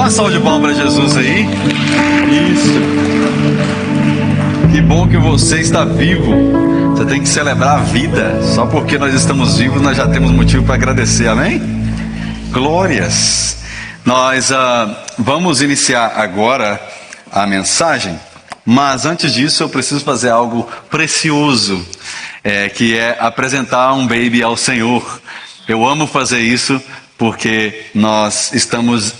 Uma salva de palmas para Jesus aí. Isso. Que bom que você está vivo. Você tem que celebrar a vida. Só porque nós estamos vivos, nós já temos motivo para agradecer, amém? Glórias. Nós vamos iniciar agora a mensagem, mas antes disso eu preciso fazer algo precioso, que é apresentar um baby ao Senhor. Eu amo fazer isso porque nós estamos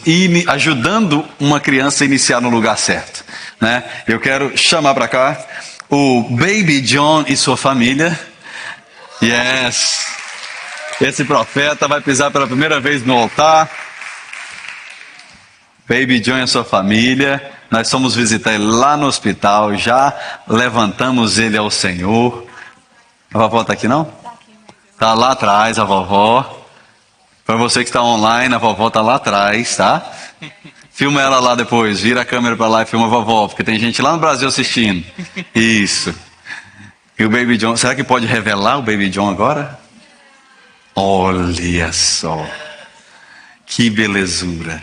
ajudando uma criança a iniciar no lugar certo, né? Eu quero chamar para cá o Baby John e sua família. Yes! Esse profeta vai pisar pela primeira vez no altar. Baby John e a sua família. Nós fomos visitar ele lá no hospital. Já levantamos ele ao Senhor. A vovó está aqui, não? Está lá atrás, a vovó. Para você que está online, a vovó está lá atrás, tá? Filma ela lá depois, vira a câmera para lá e filma a vovó, porque tem gente lá no Brasil assistindo. Isso. E o Baby John, será que pode revelar o Baby John agora? Olha só. Que belezura.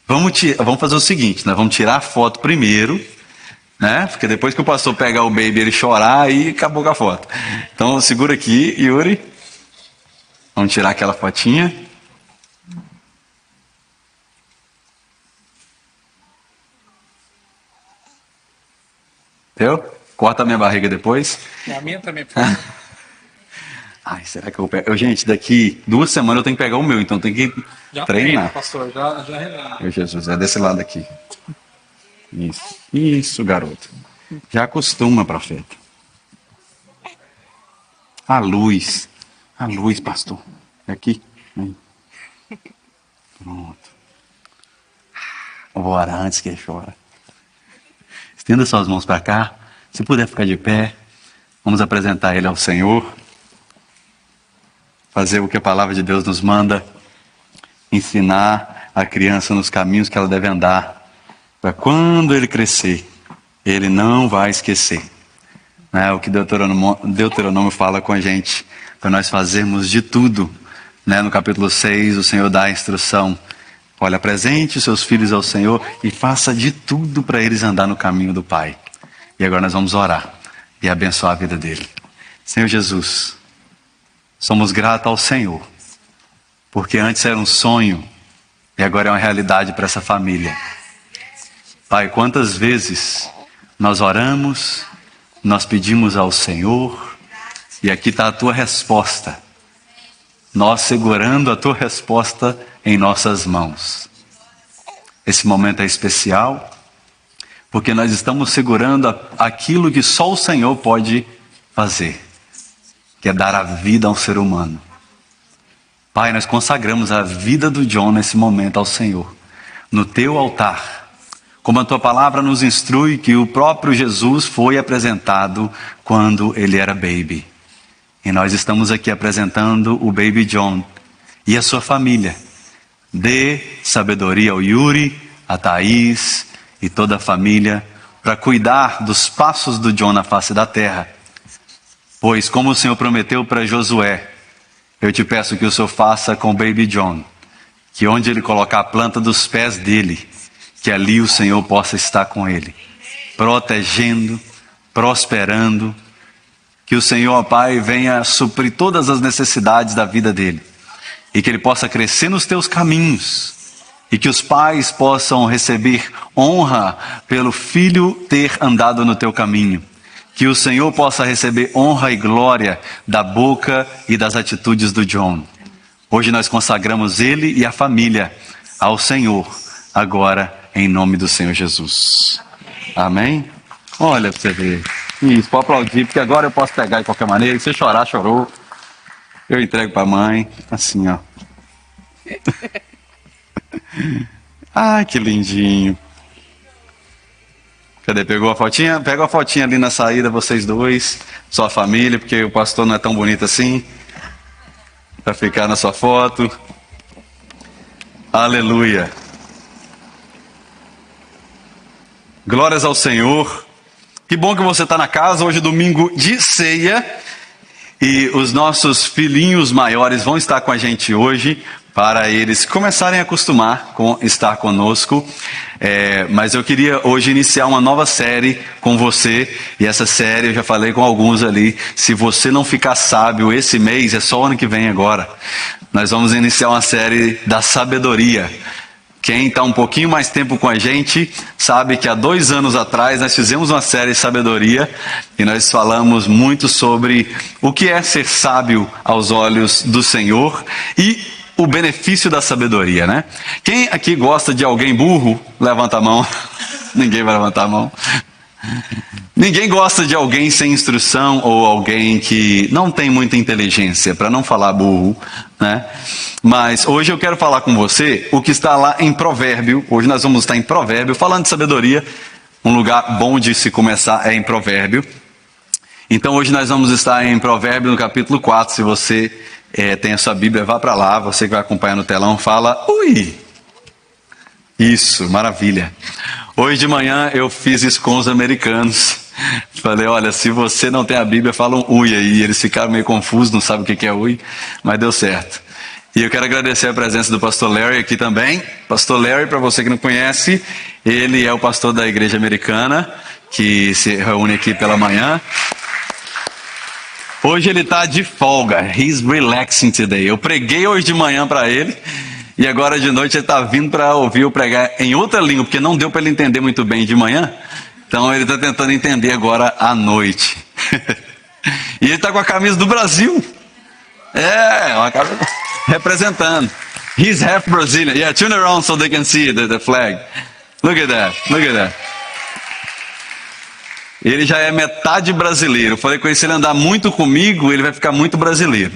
Vamos fazer o seguinte, nós vamos tirar a foto primeiro, né? Porque depois que o pastor pegar o baby, ele chorar, aí acabou com a foto. Então segura aqui, Yuri. Vamos tirar aquela fotinha. Deu? Corta a minha barriga depois. A minha também, por favor. Ai, será que eu vou pegar? Gente, daqui 2 semanas eu tenho que pegar o meu, então tem que Já treinar. treina, pastor, já relembra. Meu Jesus, é desse lado aqui. Isso, garoto. Já acostuma, profeta. A luz, pastor. É aqui. Aí. Pronto. Vou orar antes que ele chora. Estenda suas mãos para cá. Se puder ficar de pé, vamos apresentar ele ao Senhor. Fazer o que a palavra de Deus nos manda. Ensinar a criança nos caminhos que ela deve andar. Para quando ele crescer, ele não vai esquecer. É o que Deuteronômio fala com a gente. Para nós fazermos de tudo. No capítulo 6, o Senhor dá a instrução. Olha, apresente os seus filhos ao Senhor e faça de tudo para eles andar no caminho do Pai. E agora nós vamos orar e abençoar a vida dele. Senhor Jesus, somos gratos ao Senhor, porque antes era um sonho e agora é uma realidade para essa família. Pai, quantas vezes nós oramos, nós pedimos ao Senhor e aqui está a tua resposta. Nós segurando a tua resposta em nossas mãos. Esse momento é especial, porque nós estamos segurando aquilo que só o Senhor pode fazer, que é dar a vida a um ser humano. Pai, nós consagramos a vida do John nesse momento ao Senhor, no teu altar, como a tua palavra nos instrui que o próprio Jesus foi apresentado quando ele era baby. E nós estamos aqui apresentando o Baby John e a sua família. Dê sabedoria ao Yuri, a Thaís e toda a família para cuidar dos passos do John na face da terra. Pois como o Senhor prometeu para Josué, eu te peço que o Senhor faça com o Baby John, que onde ele colocar a planta dos pés dele, que ali o Senhor possa estar com ele, protegendo, prosperando, que o Senhor, ó Pai, venha suprir todas as necessidades da vida dele. E que ele possa crescer nos teus caminhos. E que os pais possam receber honra pelo filho ter andado no teu caminho. Que o Senhor possa receber honra e glória da boca e das atitudes do John. Hoje nós consagramos ele e a família ao Senhor. Agora, em nome do Senhor Jesus. Amém? Olha para você ver. Isso, pode aplaudir, porque agora eu posso pegar de qualquer maneira. Se você chorar, chorou. Eu entrego para a mãe, assim, ó. Ai, que lindinho. Cadê? Pegou a fotinha? Pega a fotinha ali na saída, vocês dois, sua família, porque o pastor não é tão bonito assim, para ficar na sua foto. Aleluia. Glórias ao Senhor. Que bom que você está na casa, hoje é domingo de ceia. E os nossos filhinhos maiores vão estar com a gente hoje para eles começarem a acostumar com estar conosco. Mas eu queria hoje iniciar uma nova série com você, e essa série eu já falei com alguns ali. Se você não ficar sábio esse mês, é só o ano que vem agora. Nós vamos iniciar uma série da sabedoria. Quem está um pouquinho mais tempo com a gente sabe que há 2 anos atrás nós fizemos uma série de sabedoria e nós falamos muito sobre o que é ser sábio aos olhos do Senhor e o benefício da sabedoria, né? Quem aqui gosta de alguém burro, levanta a mão. Ninguém vai levantar a mão. Ninguém gosta de alguém sem instrução ou alguém que não tem muita inteligência, para não falar burro, né? Mas hoje eu quero falar com você o que está lá em Provérbio. Hoje nós vamos estar em Provérbio, falando de sabedoria. Um lugar bom de se começar é em Provérbio. Então hoje nós vamos estar em Provérbio no capítulo 4. Se você tem a sua Bíblia, vá para lá. Você que vai acompanhar no telão, fala ui! Isso, maravilha. Hoje de manhã eu fiz isso com os americanos. Falei, olha, se você não tem a Bíblia, fala um ui aí. Eles ficaram meio confusos, não sabem o que é ui, mas deu certo. E eu quero agradecer a presença do pastor Larry aqui também. Pastor Larry, para você que não conhece, ele é o pastor da igreja americana, que se reúne aqui pela manhã. Hoje ele está de folga, he's relaxing today. Eu preguei hoje de manhã para ele, e agora de noite ele está vindo para ouvir eu pregar em outra língua, porque não deu para ele entender muito bem de manhã. Então ele está tentando entender agora à noite. E ele está com a camisa do Brasil. Uma camisa representando. He's half Brazilian. Yeah, turn around so they can see the flag. Look at that, look at that. Ele já é metade brasileiro. Eu falei com ele, se ele andar muito comigo, ele vai ficar muito brasileiro.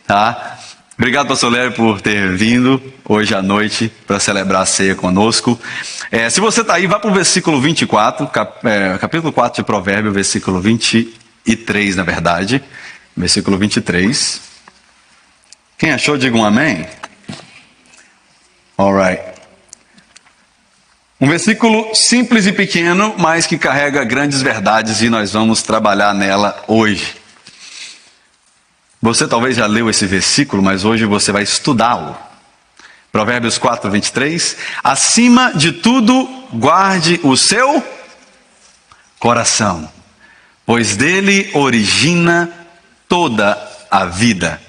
Tá? Obrigado, pastor Léo, por ter vindo hoje à noite para celebrar a ceia conosco. Se você está aí, vá para o versículo 24, capítulo 4 de Provérbio, versículo 23, na verdade. Versículo 23. Quem achou, diga um amém. Alright. Um versículo simples e pequeno, mas que carrega grandes verdades e nós vamos trabalhar nela hoje. Você talvez já leu esse versículo, mas hoje você vai estudá-lo. Provérbios 4, 23. Acima de tudo, guarde o seu coração, pois dele origina toda a vida.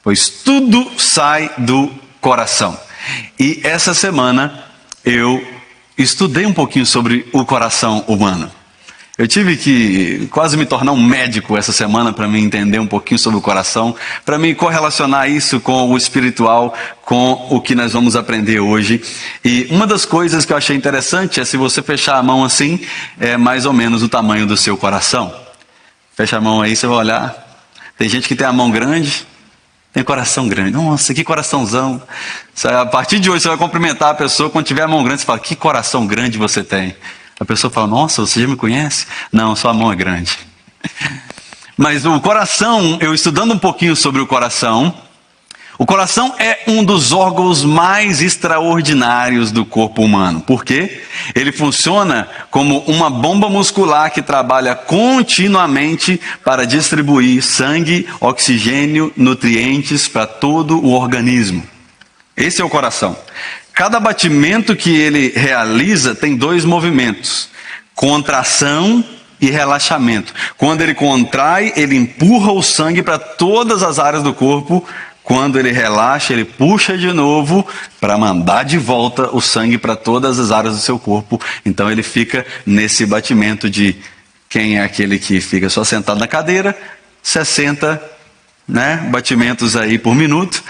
Pois tudo sai do coração. E essa semana eu estudei um pouquinho sobre o coração humano. Eu tive que quase me tornar um médico essa semana para me entender um pouquinho sobre o coração, para me correlacionar isso com o espiritual, com o que nós vamos aprender hoje. E uma das coisas que eu achei interessante é se você fechar a mão assim, é mais ou menos o tamanho do seu coração. Fecha a mão aí, você vai olhar. Tem gente que tem a mão grande, tem coração grande. Nossa, que coraçãozão. A partir de hoje você vai cumprimentar a pessoa, quando tiver a mão grande, você fala, que coração grande você tem. A pessoa fala, nossa, você já me conhece? Não, sua mão é grande. Mas o coração, eu estudando um pouquinho sobre o coração é um dos órgãos mais extraordinários do corpo humano. Por quê? Ele funciona como uma bomba muscular que trabalha continuamente para distribuir sangue, oxigênio, nutrientes para todo o organismo. Esse é o coração. Cada batimento que ele realiza tem 2 movimentos: contração e relaxamento. Quando ele contrai, ele empurra o sangue para todas as áreas do corpo. Quando ele relaxa, ele puxa de novo para mandar de volta o sangue para todas as áreas do seu corpo. Então ele fica nesse batimento de quem é aquele que fica só sentado na cadeira, 60 batimentos aí por minuto.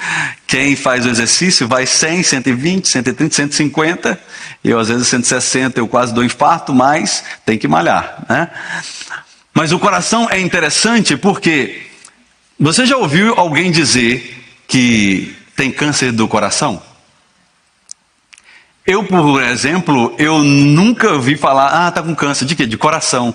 Quem faz o exercício vai 100, 120, 130, 150. Eu às vezes 160, eu quase dou infarto, mas tem que malhar, né? Mas o coração é interessante porque você já ouviu alguém dizer que tem câncer do coração? Eu, por exemplo, eu nunca ouvi falar, tá com câncer de quê? De coração.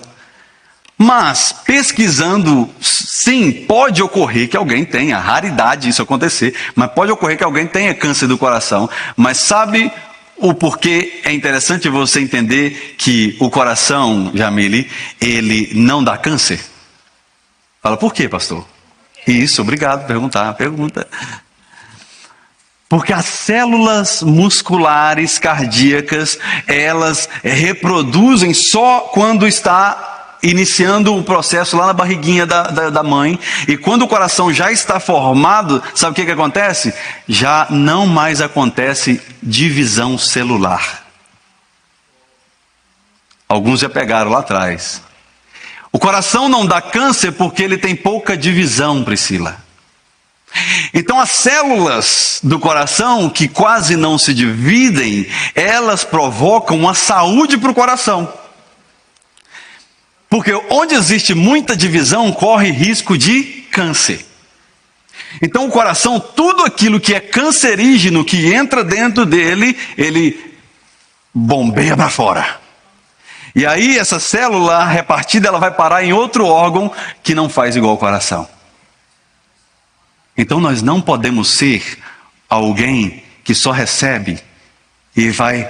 Mas, pesquisando, sim, pode ocorrer que alguém tenha, raridade isso acontecer, mas pode ocorrer que alguém tenha câncer do coração. Mas sabe o porquê é interessante você entender que o coração, Jamile, ele não dá câncer? Fala, por quê, pastor? Isso, obrigado por perguntar. Pergunta. Porque as células musculares cardíacas, elas reproduzem só quando está iniciando o processo lá na barriguinha da mãe. E quando o coração já está formado, sabe o que acontece? Já não mais acontece divisão celular. Alguns já pegaram lá atrás. O coração não dá câncer porque ele tem pouca divisão, Priscila. Então as células do coração, que quase não se dividem, elas provocam uma saúde para o coração. Porque onde existe muita divisão, corre risco de câncer. Então o coração, tudo aquilo que é cancerígeno, que entra dentro dele, ele bombeia para fora. E aí essa célula repartida, ela vai parar em outro órgão que não faz igual ao coração. Então nós não podemos ser alguém que só recebe e vai,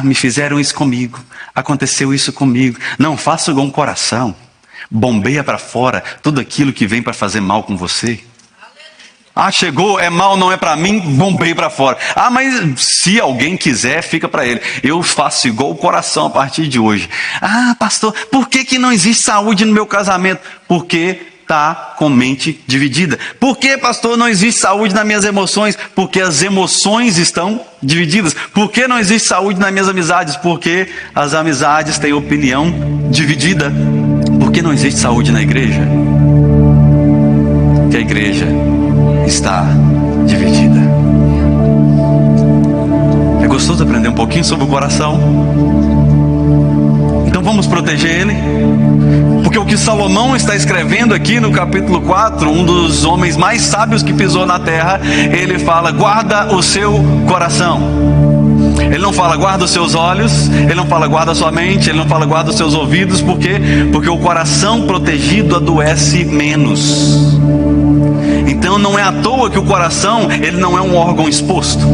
me fizeram isso comigo, aconteceu isso comigo. Não, faça igual um coração, bombeia para fora tudo aquilo que vem para fazer mal com você. Chegou, é mal, não é para mim, bombeia para fora. Mas se alguém quiser, fica para ele. Eu faço igual o coração a partir de hoje. Pastor, por que não existe saúde no meu casamento? Porque está com mente dividida. Por que, pastor, não existe saúde nas minhas emoções? Porque as emoções estão divididas. Por que não existe saúde nas minhas amizades? Porque as amizades têm opinião dividida. Por que não existe saúde na igreja? Porque a igreja está dividida. É gostoso aprender um pouquinho sobre o coração. Então vamos proteger ele. Porque o que Salomão está escrevendo aqui no capítulo 4, um dos homens mais sábios que pisou na terra, ele fala: guarda o seu coração. Ele não fala guarda os seus olhos, ele não fala guarda a sua mente, ele não fala guarda os seus ouvidos. Por quê? Porque o coração protegido adoece menos. Então não é à toa que o coração, ele não é um órgão exposto.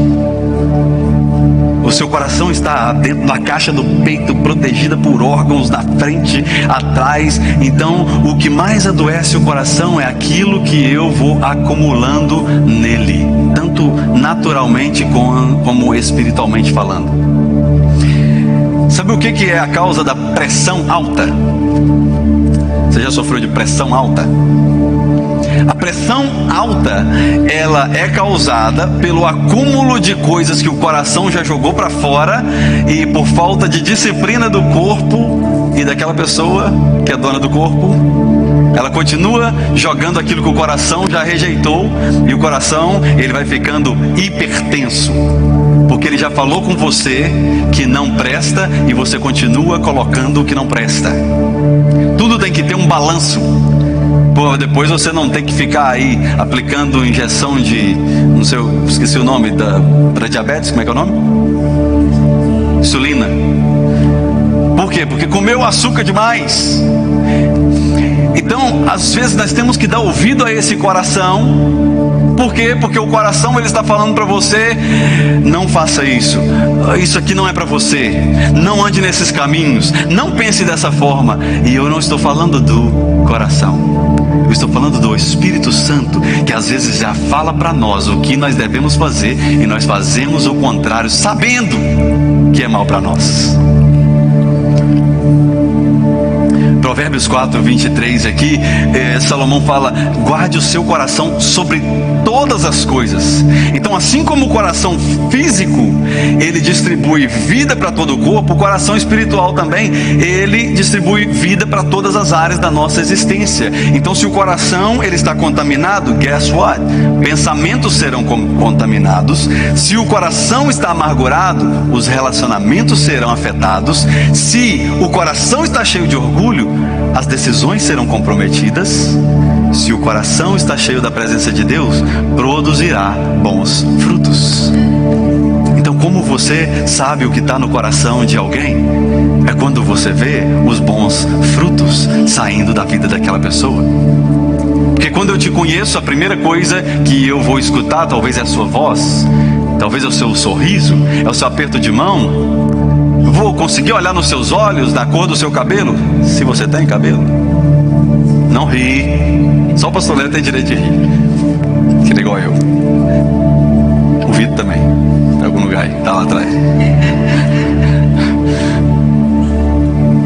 O seu coração está dentro da caixa do peito, protegida por órgãos na frente, atrás. Então, o que mais adoece o coração é aquilo que eu vou acumulando nele, tanto naturalmente como espiritualmente falando. Sabe o que é a causa da pressão alta? Você já sofreu de pressão alta? A pressão alta, ela é causada pelo acúmulo de coisas que o coração já jogou para fora e por falta de disciplina do corpo e daquela pessoa que é dona do corpo, ela continua jogando aquilo que o coração já rejeitou e o coração, ele vai ficando hipertenso, porque ele já falou com você que não presta e você continua colocando o que não presta. Tudo tem que ter um balanço. Depois você não tem que ficar aí aplicando injeção de, não sei, esqueci o nome, para diabetes, como é que é o nome? Insulina. Por quê? Porque comeu açúcar demais. Então, às vezes nós temos que dar ouvido a esse coração. Por quê? Porque o coração, ele está falando para você: não faça isso, isso aqui não é para você, não ande nesses caminhos, não pense dessa forma. E eu não estou falando do coração, eu estou falando do Espírito Santo, que às vezes já fala para nós o que nós devemos fazer e nós fazemos o contrário, sabendo que é mal para nós. Provérbios 4, 23 aqui, Salomão fala: guarde o seu coração sobre todas as coisas. Então, assim como o coração físico, ele distribui vida para todo o corpo, o coração espiritual também, ele distribui vida para todas as áreas da nossa existência. Então, se o coração, ele está contaminado, guess what? Pensamentos serão contaminados. Se o coração está amargurado, os relacionamentos serão afetados. Se o coração está cheio de orgulho, as decisões serão comprometidas. Se o coração está cheio da presença de Deus, produzirá bons frutos. Então, como você sabe o que está no coração de alguém? É quando você vê os bons frutos saindo da vida daquela pessoa. Porque quando eu te conheço, a primeira coisa que eu vou escutar talvez é a sua voz, talvez é o seu sorriso, é o seu aperto de mão. Vou conseguir olhar nos seus olhos, na cor do seu cabelo, se você tem cabelo. Não ri, só o pastor Léo tem direito de rir, que é igual eu. O ouvido também, em algum lugar aí, tá lá atrás.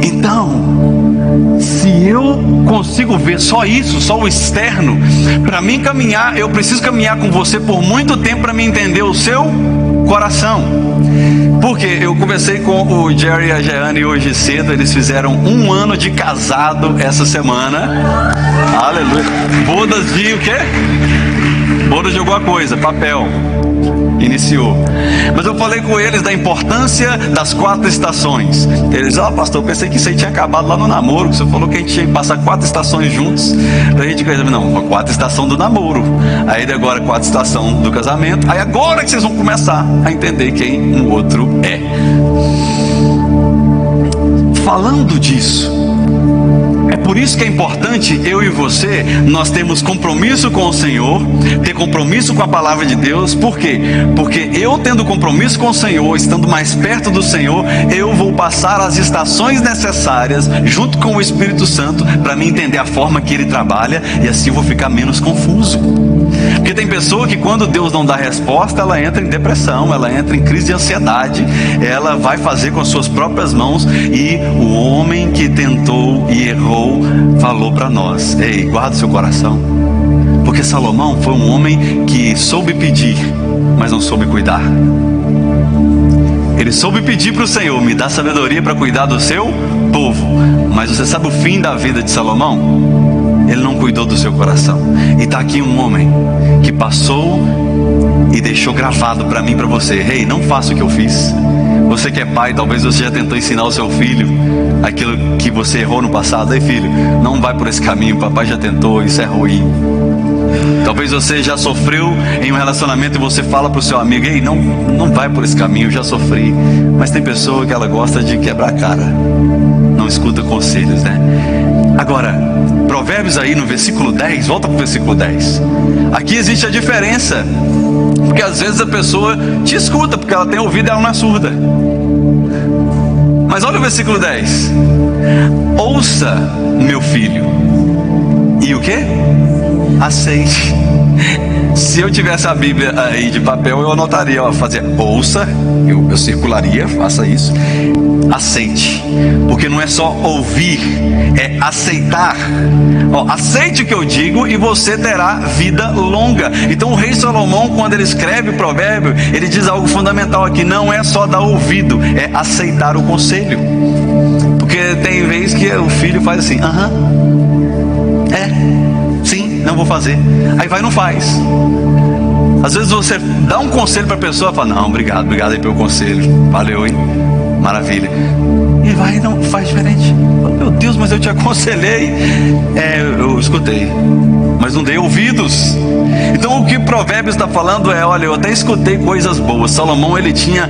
Então, se eu consigo ver só isso, só o externo, para mim caminhar, eu preciso caminhar com você por muito tempo para me entender o seu coração. Porque eu conversei com o Jerry e a Jeane hoje cedo, eles fizeram 1 ano de casado essa semana. Aleluia. Bodas de o quê? Bodas de alguma coisa, papel. Iniciou. Mas eu falei com eles da importância das 4 estações. Eles, pastor, eu pensei que isso aí tinha acabado lá no namoro, que você falou que a gente tinha que passar 4 estações juntos. Daí a gente pensa, não, 4 estações do namoro. Aí agora 4 estações do casamento. Aí agora que vocês vão começar a entender quem um outro é. Falando disso, é por isso que é importante eu e você, nós temos compromisso com o Senhor, ter compromisso com a palavra de Deus. Por quê? Porque eu tendo compromisso com o Senhor, estando mais perto do Senhor, eu vou passar as estações necessárias junto com o Espírito Santo para me entender a forma que Ele trabalha, e assim eu vou ficar menos confuso. Porque tem pessoa que quando Deus não dá resposta, ela entra em depressão, ela entra em crise de ansiedade, ela vai fazer com as suas próprias mãos. E o homem que tentou e errou falou para nós: ei, guarda o seu coração, porque Salomão foi um homem que soube pedir, mas não soube cuidar. Ele soube pedir para o Senhor: me dá sabedoria para cuidar do seu povo. Mas você sabe o fim da vida de Salomão? Ele não cuidou do seu coração. E está aqui um homem que passou e deixou gravado para mim e para você: ei, não faça o que eu fiz. Você que é pai, talvez você já tentou ensinar o seu filho aquilo que você errou no passado. Ei, filho, não vai por esse caminho, papai já tentou, isso é ruim. Talvez você já sofreu em um relacionamento e você fala para o seu amigo: ei, não vai por esse caminho, eu já sofri. Mas tem pessoa que ela gosta de quebrar a cara, não escuta conselhos, né? Agora, Provérbios aí no versículo 10, volta para o versículo 10. Aqui existe a diferença, porque às vezes a pessoa te escuta porque ela tem ouvido e ela não é surda. Mas olha o versículo 10: ouça, meu filho, e o que? Aceite. Se eu tivesse a Bíblia aí de papel, eu anotaria, fazer ouça, eu circularia, faça isso. Aceite, porque não é só ouvir, é aceitar. Aceite o que eu digo e você terá vida longa. Então o rei Salomão, quando ele escreve o provérbio, ele diz algo fundamental aqui: não é só dar ouvido, é aceitar o conselho. Porque tem vezes que o filho faz assim: sim, não vou fazer. Aí vai e não faz. Às vezes você dá um conselho para a pessoa e fala: não, obrigado aí pelo conselho, valeu, hein, maravilha. E vai e não faz diferente. Meu Deus, mas eu te aconselhei. Eu escutei, mas não dei ouvidos. Então o que Provérbios está falando é: olha, eu até escutei coisas boas. Salomão, ele tinha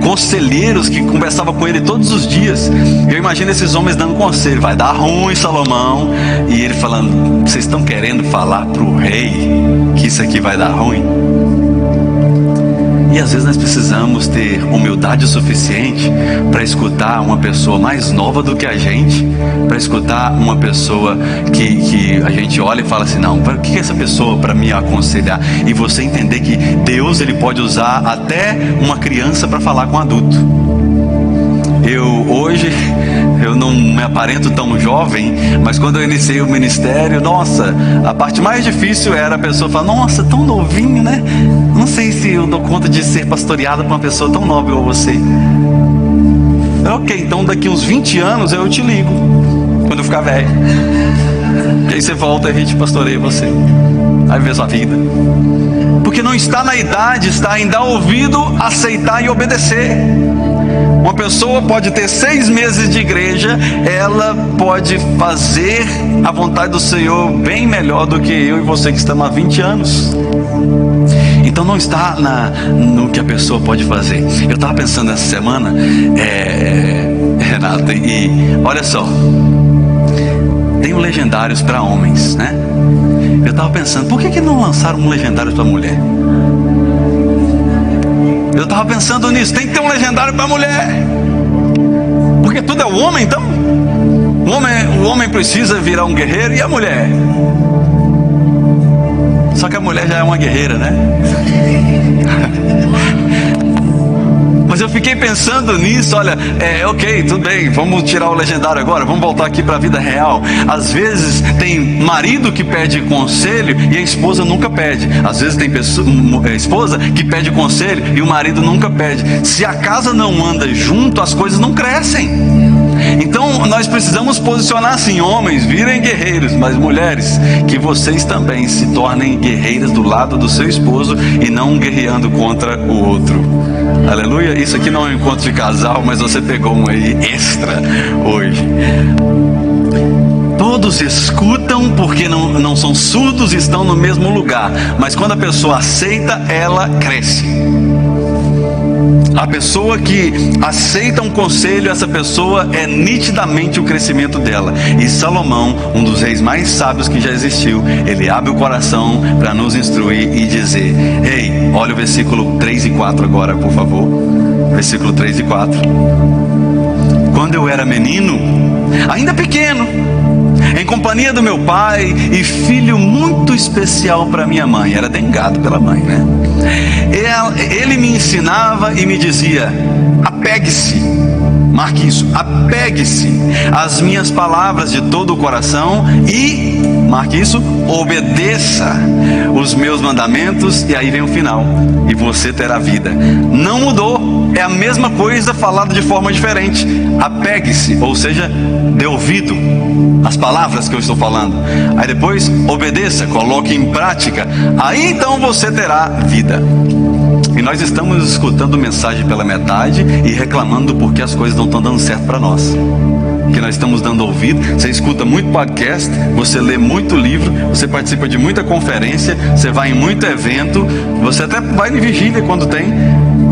conselheiros que conversavam com ele todos os dias. Eu imagino esses homens dando conselho: vai dar ruim, Salomão. E ele falando: vocês estão querendo falar para o rei que isso aqui vai dar ruim? E às vezes nós precisamos ter humildade o suficiente para escutar uma pessoa mais nova do que a gente, para escutar uma pessoa que a gente olha e fala assim: não, o que é essa pessoa para me aconselhar? E você entender que Deus, ele pode usar até uma criança para falar com um adulto. Hoje eu não me aparento tão jovem, mas quando eu iniciei o ministério, nossa, a parte mais difícil era a pessoa falar: nossa, tão novinho, né? Não sei se eu dou conta de ser pastoreado por uma pessoa tão nova igual você. Ok, então daqui uns 20 anos eu te ligo, quando eu ficar velho. E aí você volta e a gente pastoreia você. Aí vê sua vida. Porque não está na idade, está em dar ouvido, aceitar e obedecer. Uma pessoa pode ter 6 meses de igreja, ela pode fazer a vontade do Senhor bem melhor do que eu e você que estamos há 20 anos. Então não está no que a pessoa pode fazer. Eu estava pensando essa semana, Renata, e olha só, tem legendários para homens, né? Eu estava pensando, por que não lançaram um legendário para mulher? Eu estava pensando nisso, tem que ter um legendário para mulher. Porque tudo é o homem, então. O homem precisa virar um guerreiro, e a mulher? Só que a mulher já é uma guerreira, né? Mas eu fiquei pensando nisso, olha, ok, tudo bem, vamos tirar o legendário agora, vamos voltar aqui para a vida real. Às vezes tem marido que pede conselho e a esposa nunca pede. Às vezes tem esposa que pede conselho e o marido nunca pede. Se a casa não anda junto, as coisas não crescem. Então nós precisamos posicionar assim: homens, virem guerreiros, mas mulheres, que vocês também se tornem guerreiras do lado do seu esposo e não guerreando contra o outro. Aleluia. Isso aqui não é um encontro de casal, mas você pegou um aí extra hoje. Todos escutam porque não são surdos e estão no mesmo lugar, mas quando a pessoa aceita, ela cresce. A pessoa que aceita um conselho, essa pessoa é nitidamente o crescimento dela. E Salomão, um dos reis mais sábios que já existiu, ele abre o coração para nos instruir e dizer: ei, olha o versículo 3 e 4 agora, por favor. Versículo 3 e 4. Quando eu era menino, ainda pequeno, em companhia do meu pai e filho muito especial para minha mãe, era dengado pela mãe, né? Ele me ensinava e me dizia: apegue-se, marque isso, apegue-se às minhas palavras de todo o coração e, marque isso, obedeça os meus mandamentos. E aí vem o final: e você terá vida. Não mudou, é a mesma coisa falada de forma diferente. Apegue-se, ou seja, dê ouvido às palavras que eu estou falando. Aí depois, obedeça, coloque em prática. Aí então você terá vida. E nós estamos escutando mensagem pela metade e reclamando porque as coisas não estão dando certo para nós. Que nós estamos dando ouvido. Você escuta muito podcast, você lê muito livro, você participa de muita conferência, você vai em muito evento, você até vai em vigília quando tem,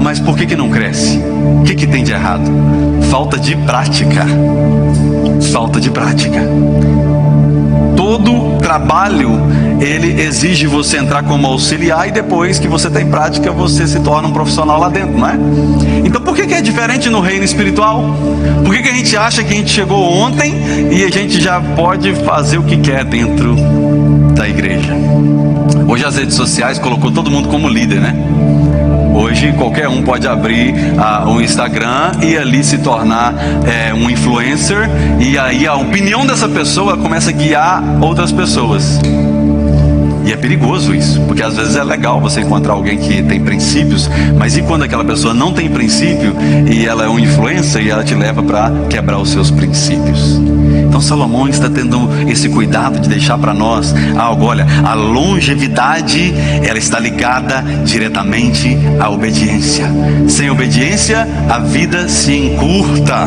mas por que não cresce? O que tem de errado? Falta de prática. Falta de prática. Todo trabalho, ele exige você entrar como auxiliar e depois que você tem prática, você se torna um profissional lá dentro, não é? Então por que é diferente no reino espiritual? Por que a gente acha que a gente chegou ontem e a gente já pode fazer o que quer dentro da igreja? Hoje as redes sociais colocou todo mundo como líder, né? Hoje qualquer um pode abrir um Instagram e ali se tornar um influencer, e aí a opinião dessa pessoa começa a guiar outras pessoas. E é perigoso isso, porque às vezes é legal você encontrar alguém que tem princípios, mas e quando aquela pessoa não tem princípio e ela é um influencer e ela te leva para quebrar os seus princípios? Então Salomão está tendo esse cuidado de deixar para nós algo. Olha, a longevidade, ela está ligada diretamente à obediência. Sem obediência, a vida se encurta.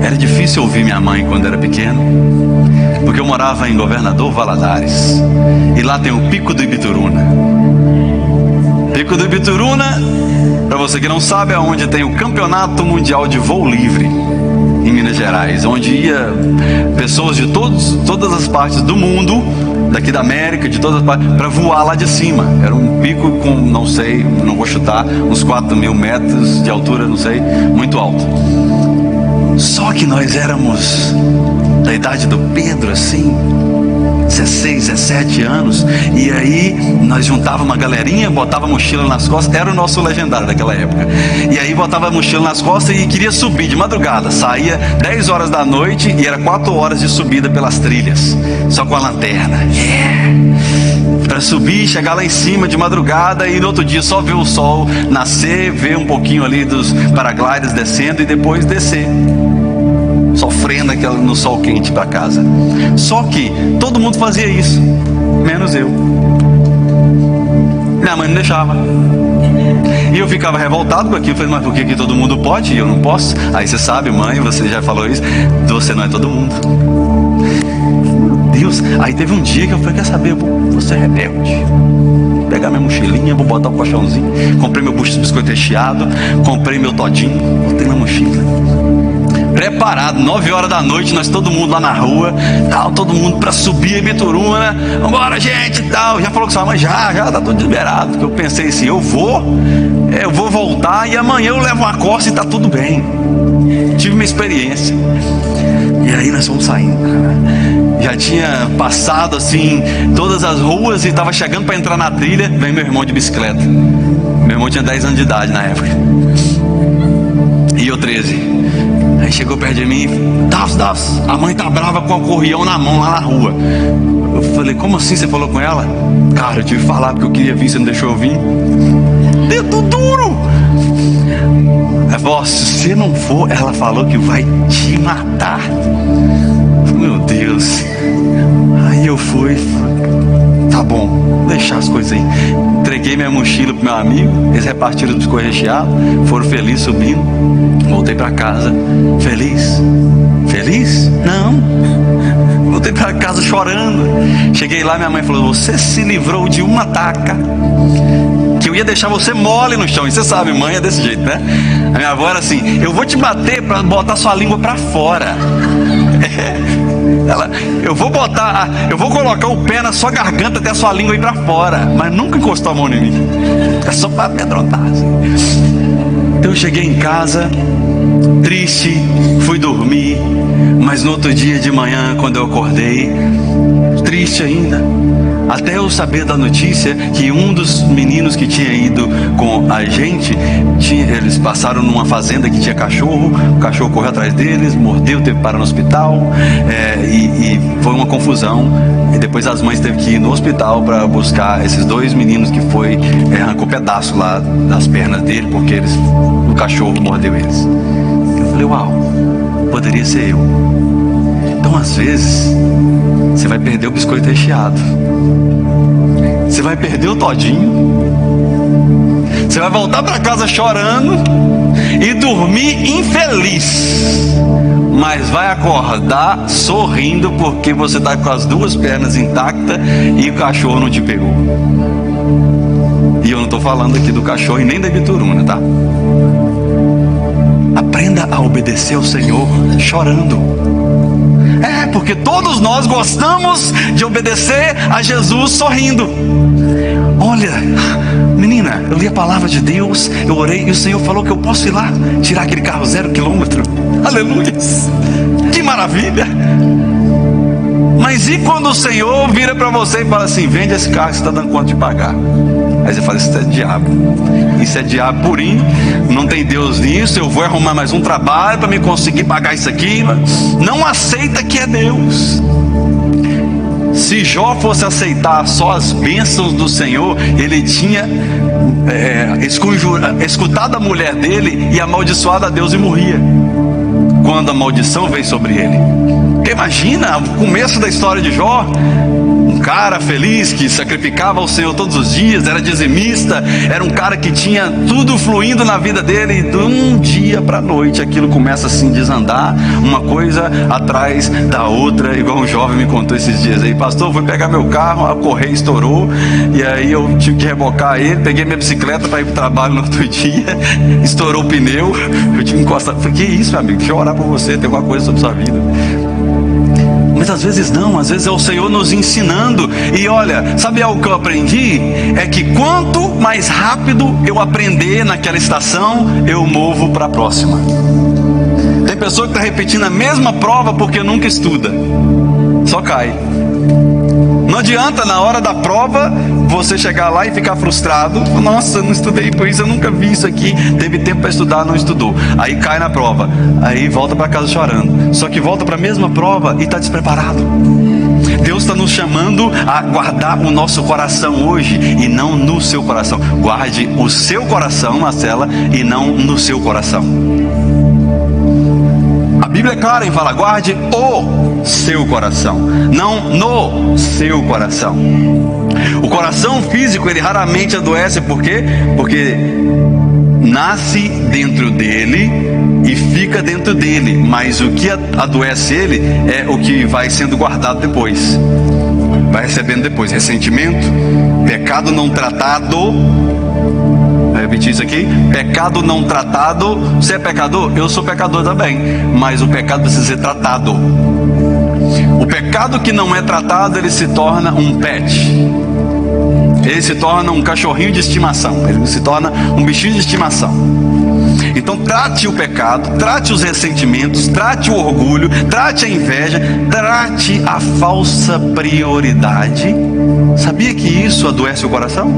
Era difícil ouvir minha mãe quando era pequeno, porque eu morava em Governador Valadares, e lá tem o Pico do Ibituruna. Pico do Ibituruna, para você que não sabe, é onde tem o Campeonato Mundial de Voo Livre, em Minas Gerais, onde ia pessoas de todas as partes do mundo, daqui da América, de todas as partes, para voar lá de cima. Era um pico com, não sei, não vou chutar, uns 4.000 metros de altura, não sei, muito alto. Só que nós éramos da idade do Pedro, assim, 16, 17 anos, e aí nós juntava uma galerinha, botava a mochila nas costas, era o nosso legendário daquela época, e aí botava a mochila nas costas e queria subir de madrugada, saía 10 horas da noite e era 4 horas de subida pelas trilhas, só com a lanterna, para subir, chegar lá em cima de madrugada e no outro dia só ver o sol nascer, ver um pouquinho ali dos paragliders descendo e depois descer, sofrendo no sol quente para casa. Só que todo mundo fazia isso, menos eu. Minha mãe não deixava. E eu ficava revoltado com aquilo. Falei: mas por que todo mundo pode e eu não posso? Aí você sabe, mãe, você já falou isso, você não é todo mundo. Meu Deus. Aí teve um dia que eu falei: quer saber, eu vou ser rebelde, pegar minha mochilinha, vou botar o colchãozinho, comprei meu bucho de biscoito recheado, comprei meu todinho, botei na mochila, preparado, 9 horas da noite, nós todo mundo lá na rua, tal, todo mundo para subir a Ibituruna, vambora gente, tal. Já falou com sua mãe? Já tá tudo liberado. Porque eu pensei assim, eu vou voltar e amanhã eu levo uma costa e tá tudo bem. Tive uma experiência. E aí nós fomos saindo, cara. Já tinha passado assim todas as ruas e estava chegando para entrar na trilha. Vem meu irmão de bicicleta. Meu irmão tinha 10 anos de idade na época e eu 13. Aí chegou perto de mim, Davos, a mãe tá brava com o acordeão na mão lá na rua. Eu falei, como assim você falou com ela? Cara, eu tive que falar porque eu queria vir, você não deixou eu vir. Dedo duro. Ela falou, se você não for, ela falou que vai te matar. Meu Deus. Aí eu fui, tá bom, vou deixar as coisas aí. Entreguei minha mochila pro meu amigo, eles repartiram o biscoito recheado, foram felizes subindo. Voltei pra casa, feliz? Feliz? Não. Voltei pra casa chorando. Cheguei lá, minha mãe falou, você se livrou de uma taca que eu ia deixar você mole no chão. E você sabe, mãe é desse jeito, né? A minha avó era assim, eu vou te bater pra botar sua língua pra fora. Eu vou colocar o pé na sua garganta até a sua língua ir pra fora, mas nunca encostou a mão em mim. É só pra amedrontar assim. Então eu cheguei em casa triste, fui dormir, mas no outro dia de manhã, quando eu acordei, triste ainda, até eu saber da notícia que um dos meninos que tinha ido com a gente, eles passaram numa fazenda que tinha cachorro, o cachorro correu atrás deles, mordeu, teve que parar no hospital, e foi uma confusão, e depois as mães teve que ir no hospital para buscar esses 2 meninos que arrancou pedaço lá das pernas dele, porque o cachorro mordeu eles. Eu falei, uau, poderia ser eu. Então às vezes você vai perder o biscoito recheado, você vai perder o todinho, você vai voltar para casa chorando e dormir infeliz, mas vai acordar sorrindo porque você está com as 2 pernas intactas e o cachorro não te pegou. E eu não estou falando aqui do cachorro e nem da Ibituruna, tá? Aprenda a obedecer ao Senhor chorando. Porque todos nós gostamos de obedecer a Jesus sorrindo. Olha, menina, eu li a palavra de Deus, eu orei e o Senhor falou que eu posso ir lá tirar aquele carro 0 quilômetro. Aleluia! Que maravilha! Mas e quando o Senhor vira para você e fala assim, vende esse carro que você está dando conta de pagar? Aí você fala, isso é diabo, isso é diabo purinho, não tem Deus nisso, eu vou arrumar mais um trabalho para me conseguir pagar isso aqui. Não aceita que é Deus. Se Jó fosse aceitar só as bênçãos do Senhor, ele tinha escutado a mulher dele e amaldiçoado a Deus e morria quando a maldição veio sobre ele. Porque imagina o começo da história de Jó, um cara feliz que sacrificava ao Senhor todos os dias, era dizimista, era um cara que tinha tudo fluindo na vida dele, e de um dia para a noite aquilo começa assim a desandar, uma coisa atrás da outra, igual um jovem me contou esses dias aí, pastor, eu fui pegar meu carro, a correia estourou, e aí eu tive que rebocar ele, peguei minha bicicleta para ir para o trabalho no outro dia, estourou o pneu, eu tive que encostar, falei, que isso, meu amigo, deixa eu orar por você, tem alguma coisa sobre sua vida. Mas às vezes não, às vezes é o Senhor nos ensinando. E olha, sabe algo que eu aprendi? É que quanto mais rápido eu aprender naquela estação, eu movo para a próxima. Tem pessoa que está repetindo a mesma prova porque nunca estuda, só cai. Não adianta na hora da prova você chegar lá e ficar frustrado. Nossa, eu não estudei por isso, eu nunca vi isso aqui. Teve tempo para estudar, não estudou. Aí cai na prova, aí volta para casa chorando. Só que volta para a mesma prova e está despreparado. Deus está nos chamando a guardar o nosso coração hoje e não no seu coração. Guarde o seu coração, Marcela, e não no seu coração. A Bíblia é clara em falar, guarde o seu coração, não no seu coração. O coração físico, ele raramente adoece, por quê? Porque nasce dentro dele e fica dentro dele, mas o que adoece ele é o que vai sendo guardado depois, vai recebendo depois, ressentimento, pecado não tratado, repetir isso aqui. Pecado não tratado. Você é pecador? Eu sou pecador também. Mas o pecado precisa ser tratado. O pecado que não é tratado, ele se torna um pet. Ele se torna um cachorrinho de estimação. Ele se torna um bichinho de estimação. Então trate o pecado, trate os ressentimentos, trate o orgulho, trate a inveja, trate a falsa prioridade. Sabia que isso adoece o coração?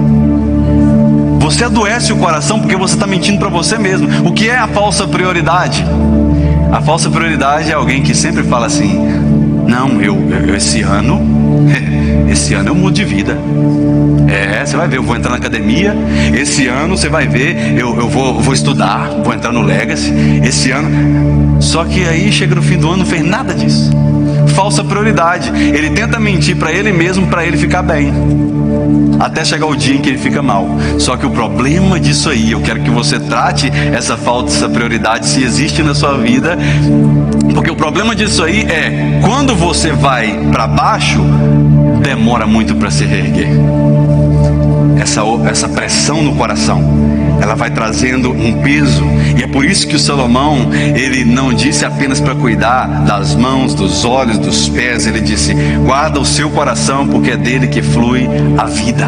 Você adoece o coração porque você está mentindo para você mesmo. O que é a falsa prioridade? A falsa prioridade é alguém que sempre fala assim: não, eu esse ano eu mudo de vida. Você vai ver, eu vou entrar na academia. Esse ano você vai ver, eu vou estudar, vou entrar no Legacy. Esse ano. Só que aí chega no fim do ano, não fez nada disso. Falsa prioridade. Ele tenta mentir para ele mesmo, para ele ficar bem, até chegar o dia em que ele fica mal. Só que o problema disso aí, eu quero que você trate essa falsa prioridade, se existe na sua vida. Porque o problema disso aí é, quando você vai para baixo, demora muito para se reerguer. Essa pressão no coração, ela vai trazendo um peso. E é por isso que o Salomão, ele não disse apenas para cuidar das mãos, dos olhos, dos pés. Ele disse: guarda o seu coração, porque é dele que flui a vida.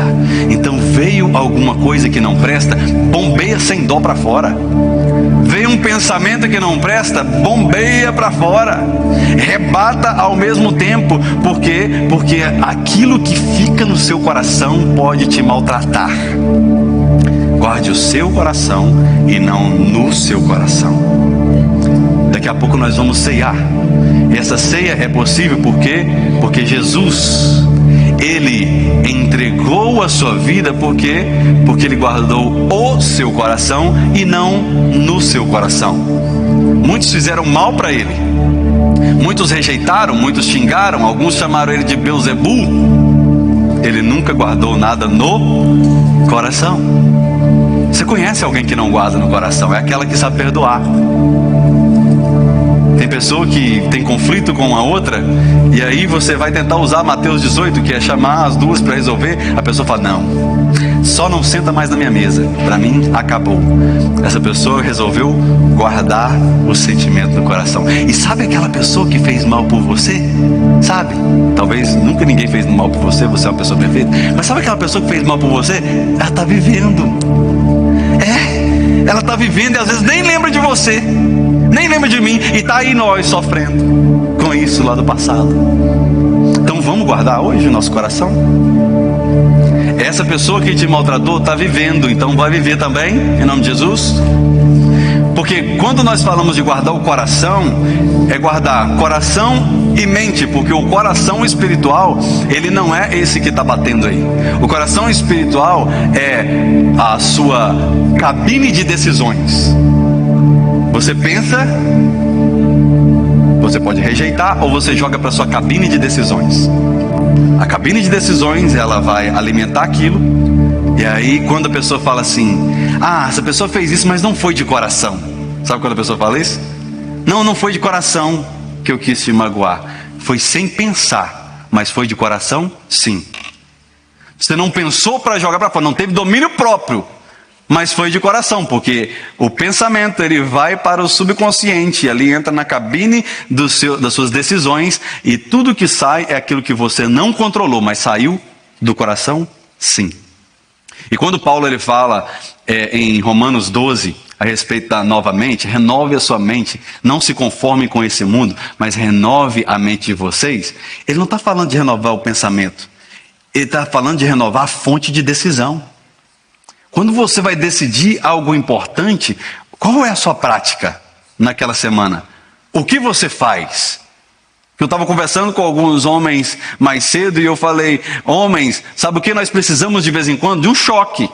Então veio alguma coisa que não presta, bombeia sem dó para fora. Veio um pensamento que não presta, bombeia para fora. Rebata ao mesmo tempo. Por quê? Porque aquilo que fica no seu coração pode te maltratar. Guarde o seu coração e não no seu coração. Daqui a pouco nós vamos ceiar. E essa ceia é possível porque Jesus, ele entregou a sua vida porque ele guardou o seu coração e não no seu coração. Muitos fizeram mal para ele, muitos rejeitaram, muitos xingaram, alguns chamaram ele de Beuzebu. Ele nunca guardou nada no coração. Você conhece alguém que não guarda no coração? É aquela que sabe perdoar. Tem pessoa que tem conflito com a outra, e aí você vai tentar usar Mateus 18, que é chamar as duas para resolver. A pessoa fala: não, só não senta mais na minha mesa, para mim acabou. Essa pessoa resolveu guardar o sentimento no coração. E sabe aquela pessoa que fez mal por você? Sabe? Talvez nunca ninguém fez mal por você, você é uma pessoa perfeita. Mas sabe aquela pessoa que fez mal por você? Ela está vivendo. Ela está vivendo e às vezes nem lembra de você, nem lembra de mim, e está aí nós sofrendo com isso lá do passado. Então vamos guardar hoje o nosso coração. Essa pessoa que te maltratou está vivendo, então vai viver também, em nome de Jesus. Porque quando nós falamos de guardar o coração, é guardar coração e mente, porque o coração espiritual, ele não é esse que está batendo aí. O coração espiritual é a sua cabine de decisões. Você pensa, você pode rejeitar, ou você joga para sua cabine de decisões. A cabine de decisões, ela vai alimentar aquilo. E aí quando a pessoa fala assim: ah, essa pessoa fez isso, mas não foi de coração. Sabe quando a pessoa fala isso? Não foi de coração que eu quis te magoar. Foi sem pensar, mas foi de coração, sim. Você não pensou para jogar para fora, não teve domínio próprio, mas foi de coração, porque o pensamento, ele vai para o subconsciente, ali entra na cabine das suas decisões, e tudo que sai é aquilo que você não controlou, mas saiu do coração, sim. E quando Paulo ele fala em Romanos 12, a respeito da nova mente, renove a sua mente, não se conforme com esse mundo, mas renove a mente de vocês. Ele não está falando de renovar o pensamento, ele está falando de renovar a fonte de decisão. Quando você vai decidir algo importante, qual é a sua prática naquela semana? O que você faz? Eu estava conversando com alguns homens mais cedo e eu falei: homens, sabe o que nós precisamos de vez em quando? De um choque.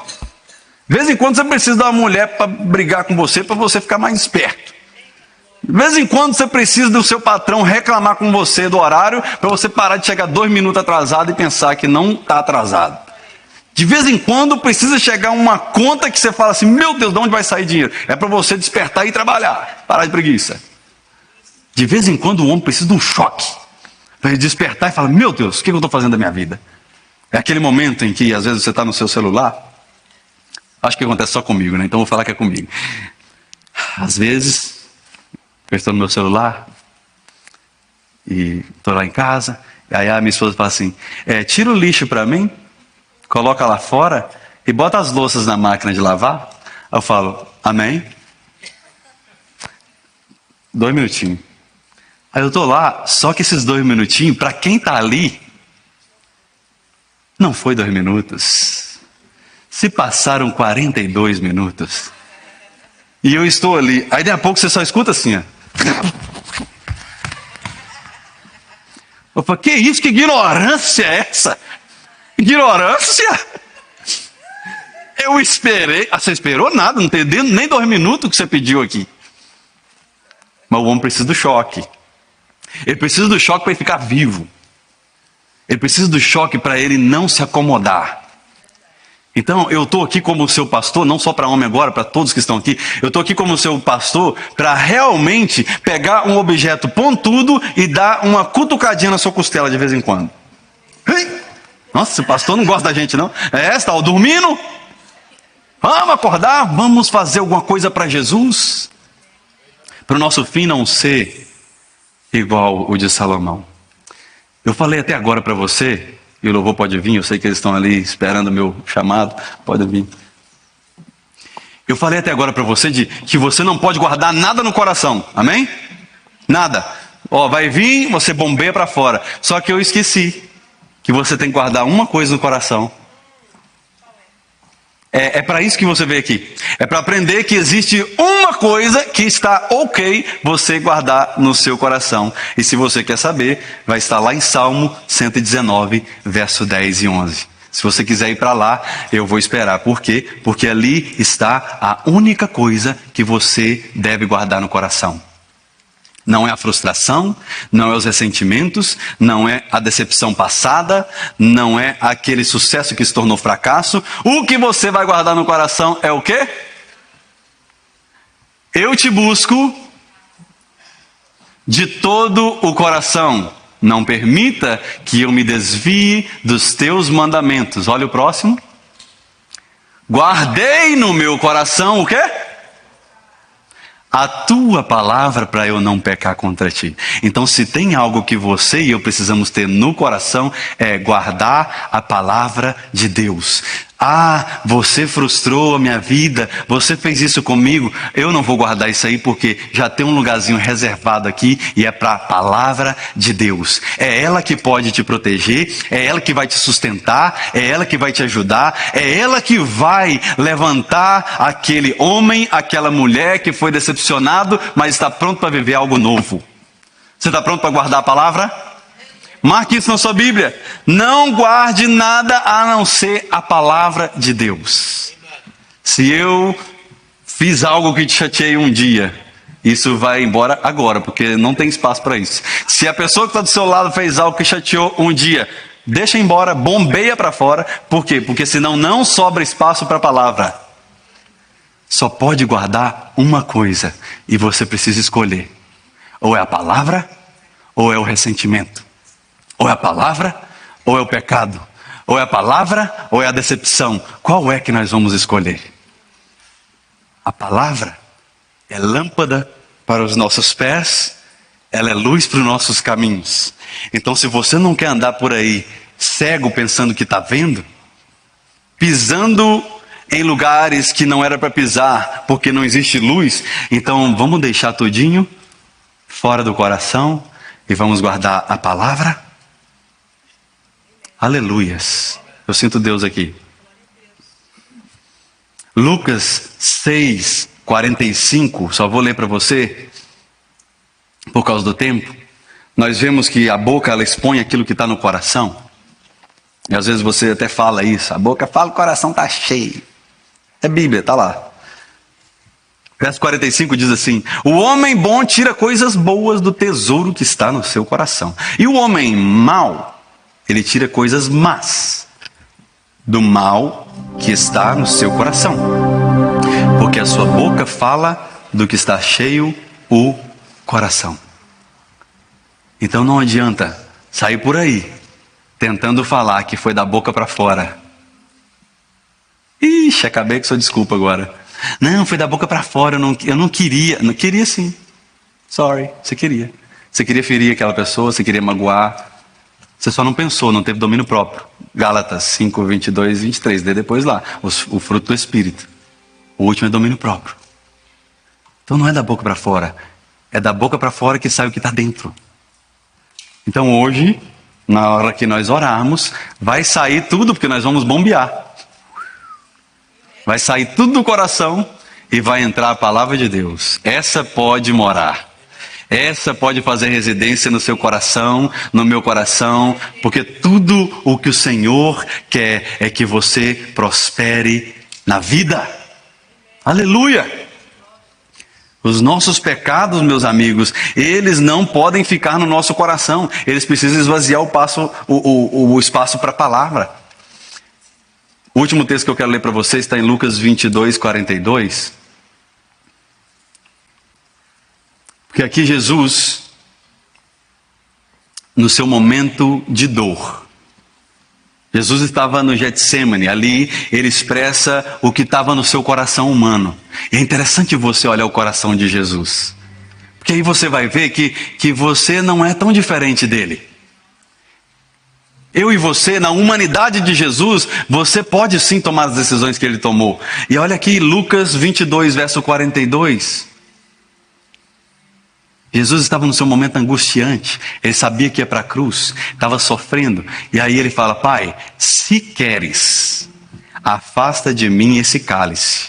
De vez em quando você precisa de uma mulher para brigar com você, para você ficar mais esperto. De vez em quando você precisa do seu patrão reclamar com você do horário, para você parar de chegar 2 minutos atrasado e pensar que não está atrasado. De vez em quando precisa chegar uma conta que você fala assim: meu Deus, de onde vai sair dinheiro? É para você despertar e trabalhar, parar de preguiça. De vez em quando o homem precisa de um choque, para ele despertar e falar: meu Deus, o que eu estou fazendo da minha vida? É aquele momento em que às vezes você está no seu celular, Acho que acontece só comigo, né? Então vou falar que é comigo. Às vezes, eu estou no meu celular e estou lá em casa, e aí a minha esposa fala assim, tira o lixo para mim, coloca lá fora e bota as louças na máquina de lavar. Eu falo, amém? 2 minutinhos. Aí eu estou lá, só que esses 2 minutinhos, para quem está ali, não foi 2 minutos. Se passaram 42 minutos. E eu estou ali. Aí daqui a pouco você só escuta assim, ó. Eu falo, que isso? Que ignorância é essa? Ignorância? Eu esperei. Você esperou nada, não tem nem 2 minutos que você pediu aqui. Mas o homem precisa do choque. Ele precisa do choque para ele ficar vivo. Ele precisa do choque para ele não se acomodar. Então, eu estou aqui como seu pastor, não só para homem agora, para todos que estão aqui. Eu estou aqui como seu pastor para realmente pegar um objeto pontudo e dar uma cutucadinha na sua costela de vez em quando. Ei! Nossa, o pastor não gosta da gente, não. Está dormindo? Vamos acordar, vamos fazer alguma coisa para Jesus. Para o nosso fim não ser igual o de Salomão. Eu falei até agora para você... E o louvor pode vir, eu sei que eles estão ali esperando o meu chamado, pode vir. Eu falei até agora para você que você não pode guardar nada no coração, amém? Nada. Vai vir, você bombeia para fora. Só que eu esqueci que você tem que guardar uma coisa no coração. É para isso que você veio aqui. É para aprender que existe uma coisa que está ok você guardar no seu coração. E se você quer saber, vai estar lá em Salmo 119, verso 10 e 11. Se você quiser ir para lá, eu vou esperar. Por quê? Porque ali está a única coisa que você deve guardar no coração. Não é a frustração, não é os ressentimentos, não é a decepção passada, não é aquele sucesso que se tornou fracasso. O que você vai guardar no coração é o quê? Eu te busco de todo o coração. Não permita que eu me desvie dos teus mandamentos. Olha o próximo. Guardei no meu coração o quê? A tua palavra para eu não pecar contra ti. Então, se tem algo que você e eu precisamos ter no coração, é guardar a palavra de Deus. Você frustrou a minha vida, você fez isso comigo, eu não vou guardar isso aí porque já tem um lugarzinho reservado aqui e é para a palavra de Deus. É ela que pode te proteger, é ela que vai te sustentar, é ela que vai te ajudar, é ela que vai levantar aquele homem, aquela mulher que foi decepcionado, mas está pronto para viver algo novo. Você está pronto para guardar a palavra? Marque isso na sua Bíblia. Não guarde nada a não ser a palavra de Deus. Se eu fiz algo que te chateei um dia, isso vai embora agora, porque não tem espaço para isso. Se a pessoa que está do seu lado fez algo que chateou um dia, deixa embora, bombeia para fora. Por quê? Porque senão não sobra espaço para a palavra. Só pode guardar uma coisa e você precisa escolher. Ou é a palavra, ou é o ressentimento. Ou é a palavra, ou é o pecado. Ou é a palavra, ou é a decepção. Qual é que nós vamos escolher? A palavra é lâmpada para os nossos pés, ela é luz para os nossos caminhos. Então, se você não quer andar por aí cego pensando que está vendo, pisando em lugares que não era para pisar, porque não existe luz, então vamos deixar tudinho fora do coração e vamos guardar a palavra. Aleluias. Eu sinto Deus aqui. Lucas 6, 45, só vou ler para você, por causa do tempo. Nós vemos que a boca, ela expõe aquilo que está no coração. E às vezes você até fala isso, a boca fala, o coração está cheio. É Bíblia, está lá. Verso 45 diz assim: o homem bom tira coisas boas do tesouro que está no seu coração. E o homem mau, ele tira coisas más do mal que está no seu coração. Porque a sua boca fala do que está cheio o coração. Então não adianta sair por aí tentando falar que foi da boca para fora Ixi, acabei com sua desculpa agora. Não, foi da boca para fora, eu não queria. Não queria sim. Sorry, você queria. Você queria ferir aquela pessoa, você queria magoar. Você só não pensou, não teve domínio próprio. Gálatas 5, 22, 23. Dê depois lá. O fruto do Espírito. O último é domínio próprio. Então não é da boca para fora. É da boca para fora que sai o que está dentro. Então hoje, na hora que nós orarmos, vai sair tudo, porque nós vamos bombear. Vai sair tudo do coração e vai entrar a palavra de Deus. Essa pode morar. Essa pode fazer residência no seu coração, no meu coração, porque tudo o que o Senhor quer é que você prospere na vida. Aleluia! Os nossos pecados, meus amigos, eles não podem ficar no nosso coração. Eles precisam esvaziar o espaço para a palavra. O último texto que eu quero ler para vocês está em Lucas 22, 42. Porque aqui Jesus, no seu momento de dor, Jesus estava no Getsêmani, ali ele expressa o que estava no seu coração humano. E é interessante você olhar o coração de Jesus. Porque aí você vai ver que você não é tão diferente dele. Eu e você, na humanidade de Jesus, você pode sim tomar as decisões que ele tomou. E olha aqui, Lucas 22, verso 42. Jesus estava no seu momento angustiante, ele sabia que ia para a cruz, estava sofrendo, e aí ele fala: Pai, se queres, afasta de mim esse cálice,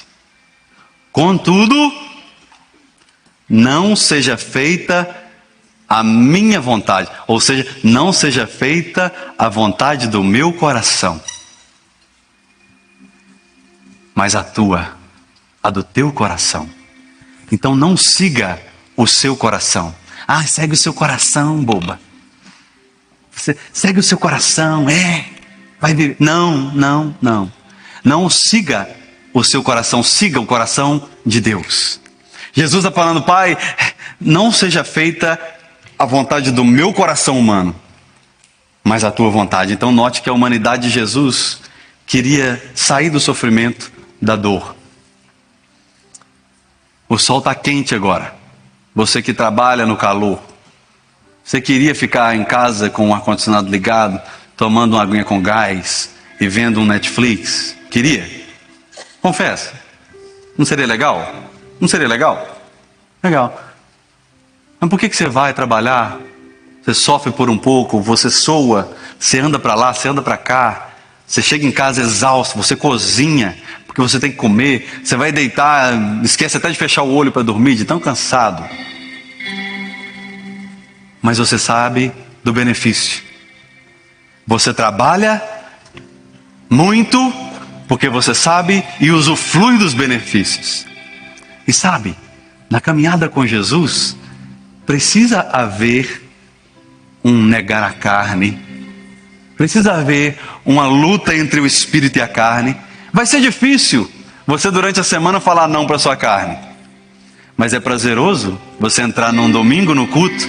contudo, não seja feita a minha vontade, ou seja, não seja feita a vontade do meu coração, mas a tua, a do teu coração. Então não siga o seu coração. Ah, segue o seu coração, boba. Você segue o seu coração, vai viver. Não. Não siga o seu coração, siga o coração de Deus. Jesus está falando: Pai, não seja feita a vontade do meu coração humano, mas a tua vontade. Então note que a humanidade de Jesus queria sair do sofrimento, da dor. O sol está quente agora. Você que trabalha no calor, você queria ficar em casa com o ar-condicionado ligado, tomando uma aguinha com gás e vendo um Netflix? Queria? Confessa. Não seria legal? Não seria legal? Legal. Mas por que você vai trabalhar? Você sofre por um pouco, você soa, você anda para lá, você anda para cá, você chega em casa exausto, você cozinha, porque você tem que comer, você vai deitar, esquece até de fechar o olho para dormir, de tão cansado. Mas você sabe do benefício. Você trabalha muito, porque você sabe e usufrui dos benefícios. E sabe, na caminhada com Jesus, precisa haver um negar a carne, precisa haver uma luta entre o espírito e a carne. Vai ser difícil você durante a semana falar não para a sua carne. Mas é prazeroso você entrar num domingo no culto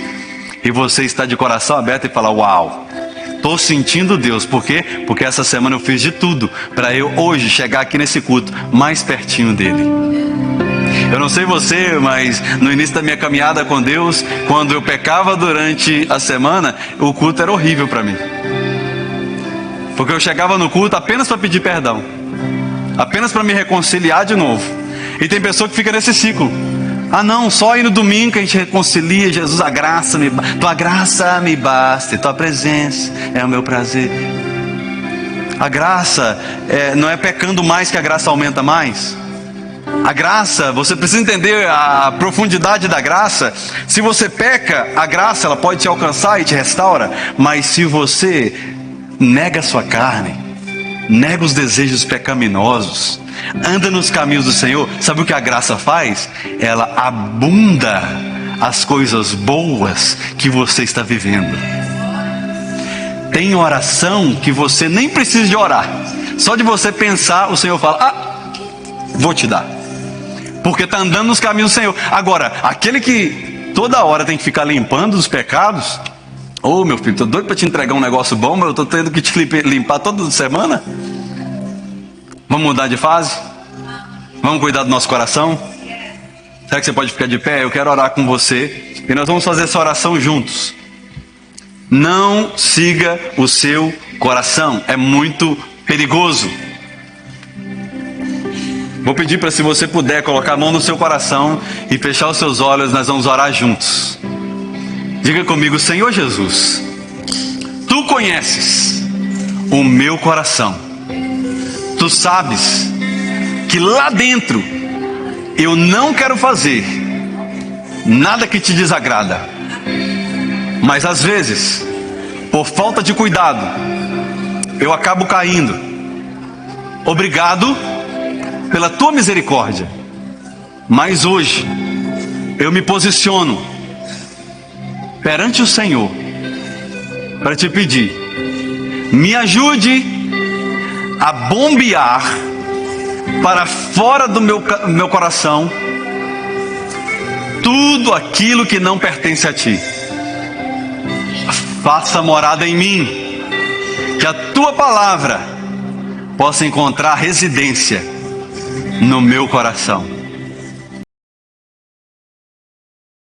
e você estar de coração aberto e falar: uau, estou sentindo Deus. Por quê? Porque essa semana eu fiz de tudo para eu hoje chegar aqui nesse culto mais pertinho dele. Eu não sei você, mas no início da minha caminhada com Deus, quando eu pecava durante a semana, o culto era horrível para mim. Porque eu chegava no culto apenas para pedir perdão, apenas para me reconciliar de novo. E tem pessoa que fica nesse ciclo. Ah não, só aí no domingo que a gente reconcilia. Jesus, a graça tua graça me basta, e tua presença é o meu prazer. A graça não é pecando mais que a graça aumenta mais. A graça, você precisa entender a profundidade da graça. Se você peca, a graça ela pode te alcançar e te restaura. Mas se você nega a sua carne, nega os desejos pecaminosos, anda nos caminhos do Senhor, sabe o que a graça faz? Ela abunda as coisas boas que você está vivendo. Tem oração que você nem precisa de orar, só de você pensar, o Senhor fala: vou te dar, porque está andando nos caminhos do Senhor. Agora, aquele que toda hora tem que ficar limpando os pecados, meu filho, estou doido para te entregar um negócio bom, mas eu estou tendo que te limpar toda semana. Vamos mudar de fase? Vamos cuidar do nosso coração? Será que você pode ficar de pé? Eu quero orar com você e nós vamos fazer essa oração juntos. Não siga o seu coração, é muito perigoso. Vou pedir para, se você puder, colocar a mão no seu coração e fechar os seus olhos, nós vamos orar juntos. Diga comigo: Senhor Jesus, Tu conheces o meu coração. Tu sabes que lá dentro eu não quero fazer nada que Te desagrada. Mas às vezes, por falta de cuidado, eu acabo caindo. Obrigado pela Tua misericórdia. Mas hoje eu me posiciono perante o Senhor para Te pedir: me ajude a bombear para fora do meu coração tudo aquilo que não pertence a Ti. Faça morada em mim, que a Tua palavra possa encontrar residência no meu coração.